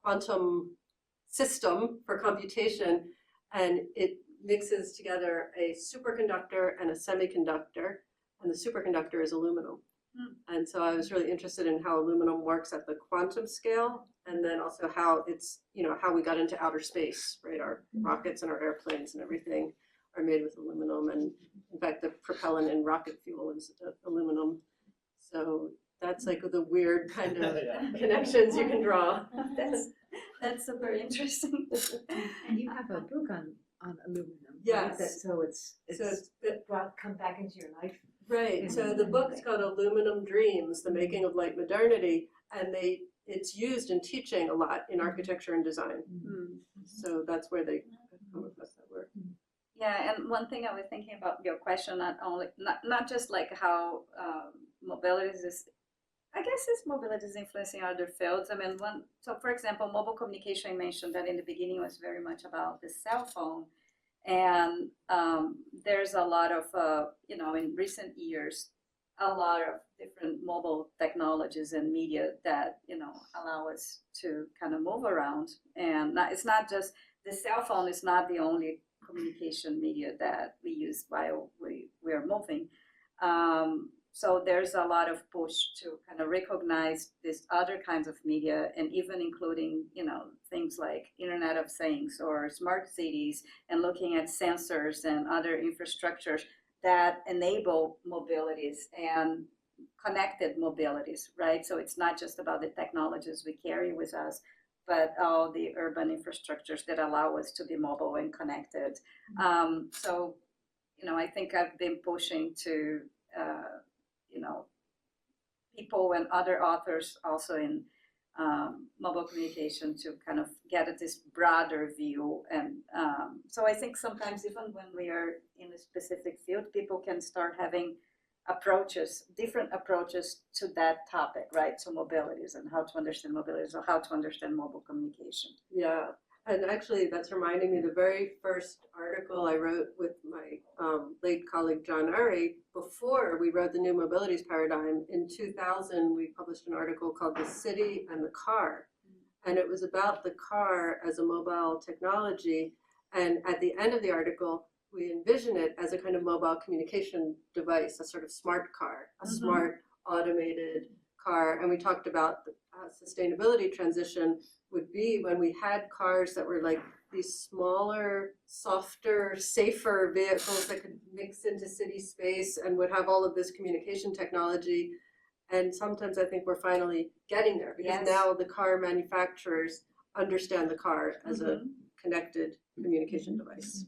quantum system for computation, and it mixes together a superconductor and a semiconductor, and the superconductor is aluminum. And so I was really interested in how aluminum works at the quantum scale, and then also how it's, you know, how we got into outer space, right? Our rockets and our airplanes and everything are made with aluminum, and in fact, the propellant in rocket fuel is aluminum. So that's like the weird kind of connections you can draw. That's super interesting. And you have a book on aluminum. Yes. That, so it's So it's come back into your life. right. So the book's called Aluminum Dreams: The Making of Light Modernity, and it's used in teaching a lot in architecture and design. Mm. So that's where they come across that word. Yeah, and one thing I was thinking about your question, not just like how mobilities is, I guess it's mobilities influencing other fields. I mean, so for example, mobile communication, I mentioned that in the beginning was very much about the cell phone. And there's a lot of, in recent years, a lot of different mobile technologies and media that, allow us to kind of move around. And it's not just, the cell phone is not the only communication media that we use while we're moving. So there's a lot of push to kind of recognize these other kinds of media, and even including, things like Internet of Things or smart cities, and looking at sensors and other infrastructures that enable mobilities and connected mobilities, right? So it's not just about the technologies we carry with us, but all the urban infrastructures that allow us to be mobile and connected. So, I think I've been pushing to, people and other authors also in mobile communication to kind of get at this broader view. And so I think sometimes even when we are in a specific field, people can start having different approaches to that topic, right? So mobilities and how to understand mobilities, or how to understand mobile communication. Yeah, and actually that's reminding me the very first article I wrote with my late colleague John Urry, before we wrote the new mobilities paradigm. In 2000, we published an article called The City and the Car. And it was about the car as a mobile technology. And at the end of the article, we envision it as a kind of mobile communication device, a sort of smart car, a smart automated car. And we talked about the sustainability transition would be when we had cars that were like these smaller, softer, safer vehicles that could mix into city space and would have all of this communication technology. And sometimes I think we're finally getting there, because now the car manufacturers understand the car as a connected communication device,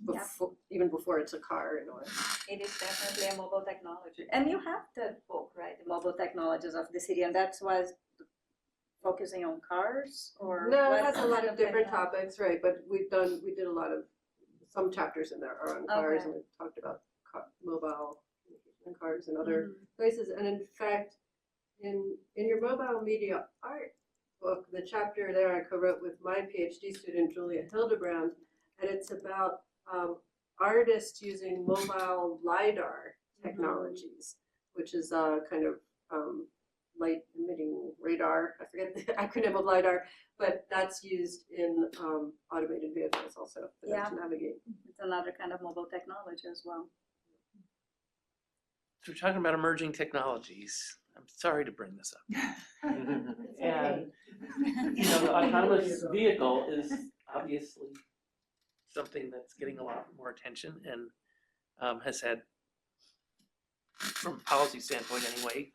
even before it's a car in a way. It is definitely a mobile technology. And you have the book, right? The Mobile Technologies of the City, and that's was focusing on cars, or No, what it has a lot of different technology? topics, right? But we did a lot of, some chapters in there are on cars, Okay. and we talked about mobile communication and cars and other places. And in fact, in your mobile media art book, the chapter there I co-wrote with my PhD student Julia Hildebrand, and it's about artists using mobile LiDAR technologies, which is a kind of light emitting radar. I forget the acronym of LiDAR, but that's used in automated vehicles also for them to navigate. It's another kind of mobile technology as well. So we're talking about emerging technologies. I'm sorry to bring this up. And the autonomous vehicle is obviously something that's getting a lot more attention, and has had, from a policy standpoint anyway,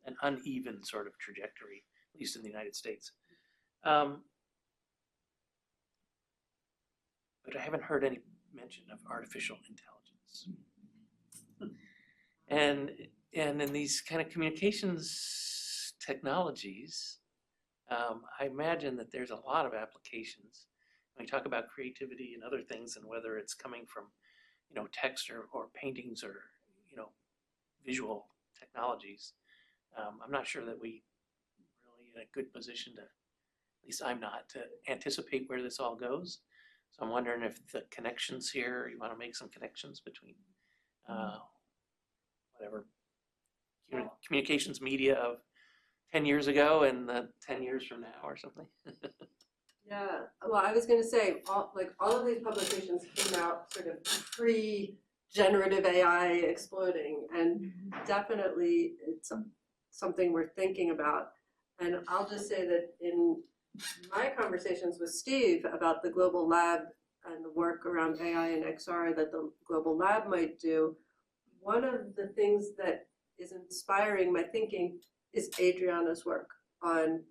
an uneven sort of trajectory, at least in the United States. But I haven't heard any mention of artificial intelligence. And in these kind of communications technologies, I imagine that there's a lot of applications. When we talk about creativity and other things, and whether it's coming from, text or paintings or, visual technologies, I'm not sure that we really in a good position to, at least I'm not, to anticipate where this all goes. So I'm wondering if the connections here, you want to make some connections between whatever communications media of 10 years ago and the 10 years from now or something. Yeah, well, I was going to say, all of these publications came out sort of pre-generative AI exploding, and definitely it's something we're thinking about. And I'll just say that in my conversations with Steve about the Global Lab and the work around AI and XR that the Global Lab might do, one of the things that is inspiring my thinking is Adriana's work on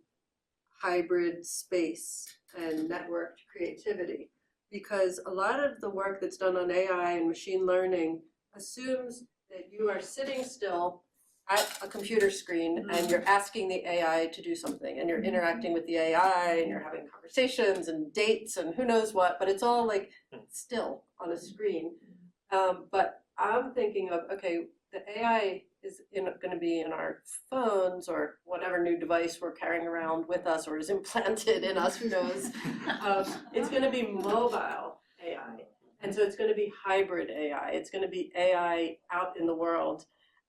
hybrid space and networked creativity, because a lot of the work that's done on AI and machine learning assumes that you are sitting still at a computer screen and you're asking the AI to do something, and you're interacting with the AI and you're having conversations and dates and who knows what, but it's all like still on a screen. But I'm thinking of, okay, the AI is going to be in our phones or whatever new device we're carrying around with us or is implanted in us, who knows. It's going to be mobile AI. And so it's going to be hybrid AI. It's going to be AI out in the world.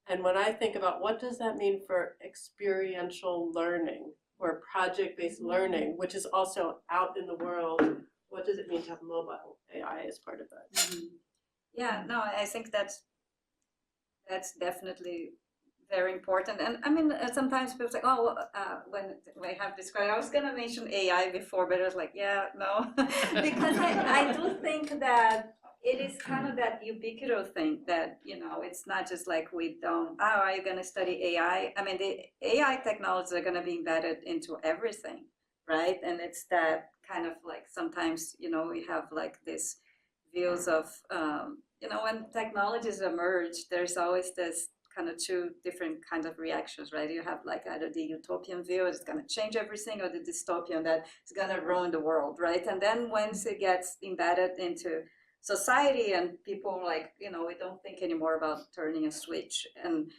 And when I think about what does that mean for experiential learning or project-based learning, which is also out in the world, what does it mean to have mobile AI as part of that? Yeah, no, I think that's definitely very important. And I mean, sometimes people say, oh, when I have described, I was going to mention AI before, but I was like, yeah, no, because I do think that it is kind of that ubiquitous thing that, you know, it's not just like we don't, oh, are you going to study AI? I mean, the AI technologies are going to be embedded into everything, right? And it's that kind of like sometimes, you know, we have like this views of, you know, when technologies emerge, there's always this kind of two different kinds of reactions, right? You have like either the utopian view, it's going to change everything, or the dystopian that it's going to ruin the world, right? And then once it gets embedded into society and people like, you know, we don't think anymore about turning a switch and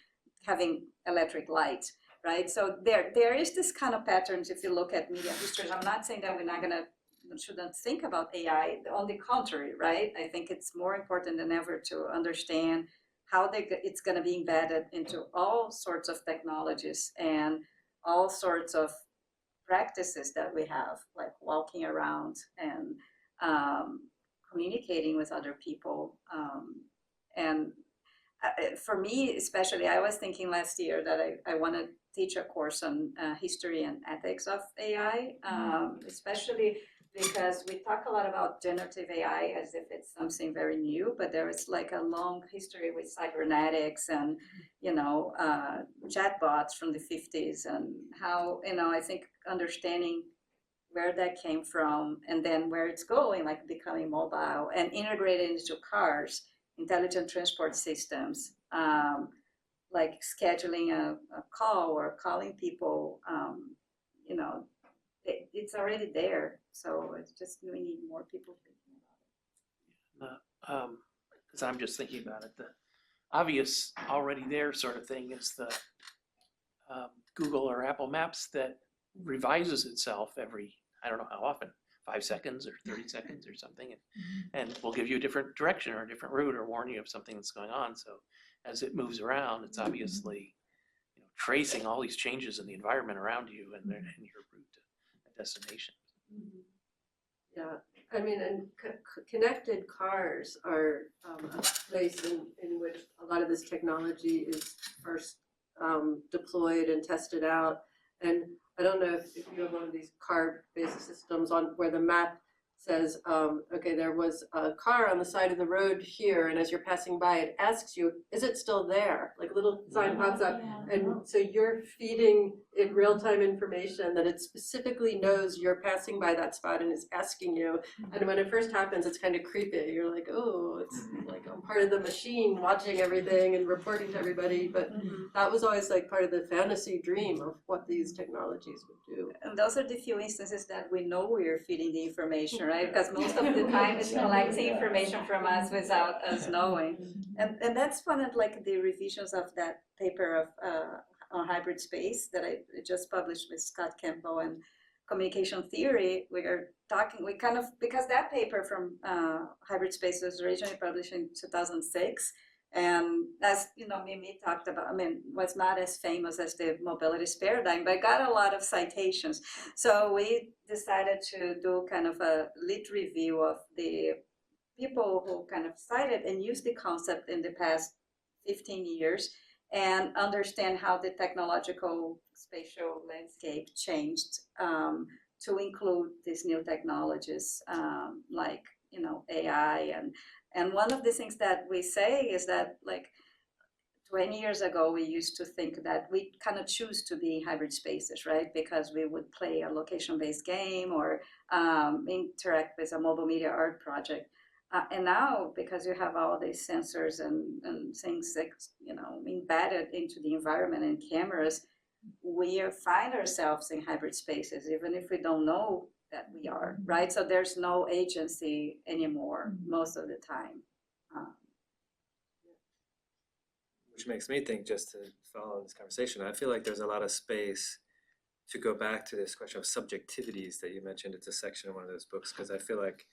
having electric light, right? So there is this kind of patterns if you look at media history. I'm not saying that we're not going to shouldn't think about AI. On the contrary, right? I think it's more important than ever to understand how it's going to be embedded into all sorts of technologies and all sorts of practices that we have, like walking around and communicating with other people. And for me, especially, I was thinking last year that I want to teach a course on history and ethics of AI, especially because we talk a lot about generative AI as if it's something very new, but there is like a long history with cybernetics and, you know, chatbots from the 50s and how, you know, I think understanding where that came from and then where it's going, like becoming mobile and integrated into cars, intelligent transport systems, like scheduling a call or calling people, you know, it's already there. So it's just we need more people thinking about it. Because I'm just thinking about it, the obvious already there sort of thing is the Google or Apple Maps that revises itself every, I don't know how often, 5 seconds or 30 seconds or something, and will give you a different direction or a different route or warn you of something that's going on. So as it moves around, it's obviously, you know, tracing all these changes in the environment around you and your route to a destination. Yeah, I mean, and connected cars are a place in which a lot of this technology is first deployed and tested out. And I don't know if you have one of these car-based systems on where the map says, okay, there was a car on the side of the road here, and as you're passing by, it asks you, is it still there? Like a little sign pops up, and so you're feeding it real-time information that it specifically knows you're passing by that spot and is asking you. And when it first happens, it's kind of creepy. You're like, oh, it's like I'm part of the machine watching everything and reporting to everybody. But that was always like part of the fantasy dream of what these technologies would do. And those are the few instances that we know we're feeding the information, right? Because most of the time it's collecting information from us without us knowing. And that's one of like the revisions of that paper of on hybrid space that I just published with Scott Campbell and communication theory. We kind of, because that paper from hybrid space was originally published in 2006. And as you know, Mimi talked about, I mean, was not as famous as the mobilities paradigm, but got a lot of citations. So we decided to do kind of a lit review of the people who kind of cited and used the concept in the past 15 years and understand how the technological spatial landscape changed to include these new technologies like, you know, AI. And one of the things that we say is that, like, 20 years ago, we used to think that we kind of choose to be in hybrid spaces, right? Because we would play a location-based game or interact with a mobile media art project. And now, because you have all these sensors and things that, you know, embedded into the environment and cameras, we find ourselves in hybrid spaces, even if we don't know that we are, right? So there's no agency anymore most of the time. Which makes me think, just to follow on this conversation, I feel like there's a lot of space to go back to this question of subjectivities that you mentioned. It's a section in one of those books, because I feel like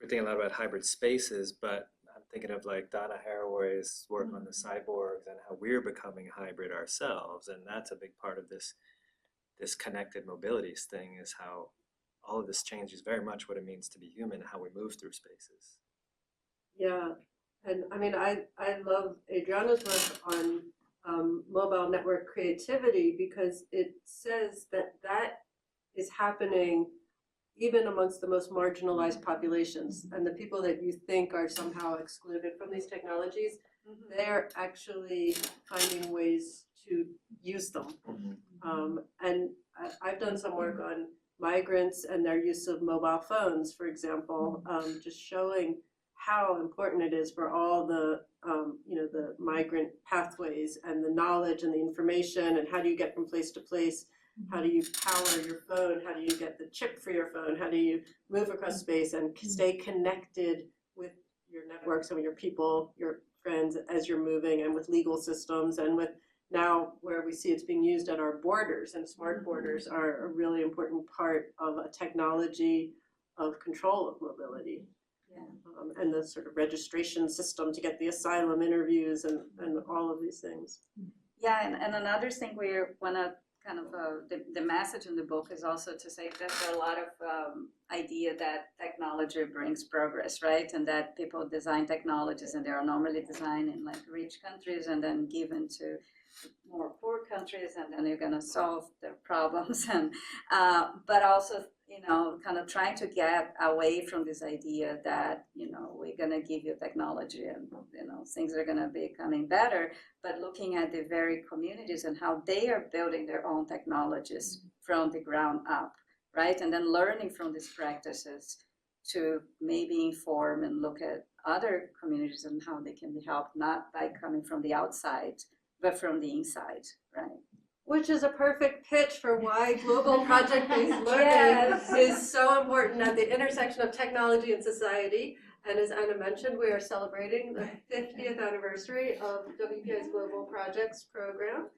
we're thinking a lot about hybrid spaces, but I'm thinking of like Donna Haraway's work on the cyborgs and how we're becoming hybrid ourselves, and that's a big part of this connected mobilities thing, is how all of this changes very much what it means to be human, how we move through spaces. Yeah, and I mean, I love Adriana's work on mobile network creativity, because it says that is happening even amongst the most marginalized populations, and the people that you think are somehow excluded from these technologies, they're actually finding ways to use them. And I've done some work on migrants and their use of mobile phones, for example, just showing how important it is for all the the migrant pathways and the knowledge and the information, and how do you get from place to place, how do you power your phone, how do you get the chip for your phone, how do you move across space and stay connected with your networks and with your people, your friends, as you're moving, and with legal systems, and with now where we see it's being used at our borders, and smart borders are a really important part of a technology of control of mobility. And the sort of registration system to get the asylum interviews and all of these things. Yeah, and another thing we want to kind of, the message in the book is also to say that there are a lot of idea that technology brings progress, right? And that people design technologies, and they are normally designed in like rich countries and then given to more poor countries, and then you're going to solve their problems. And but also, kind of trying to get away from this idea that, we're going to give you technology and, things are going to be becoming better, but looking at the very communities and how they are building their own technologies from the ground up, right? And then learning from these practices to maybe inform and look at other communities and how they can be helped, not by coming from the outside, but from the inside, right? Which is a perfect pitch for why global project-based learning is so important at the intersection of technology and society. And as Anna mentioned, we are celebrating the 50th anniversary of WPI's Global Projects program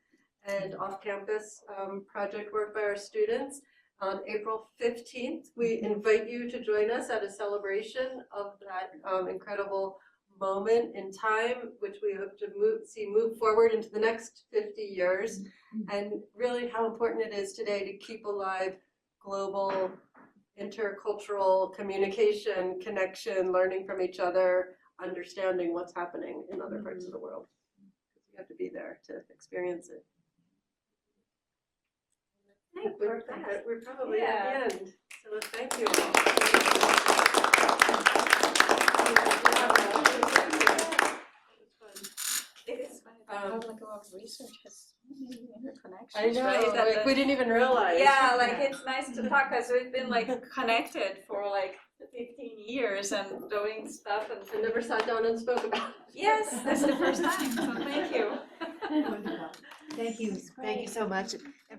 and off-campus project work by our students. On April 15th, we invite you to join us at a celebration of that incredible moment in time, which we hope to move forward into the next 50 years, and really how important it is today to keep alive global intercultural communication, connection, learning from each other, understanding what's happening in other parts of the world. You have to be there to experience it. I think we're probably at the end, so thank you all. Public research has so many interconnections. I know, right? like we didn't even realize. Yeah, like it's nice to talk because we've been like connected for like 15 years and doing stuff I never sat down and spoke about it. Yes, that's the first time, so thank you. Thank you so much. And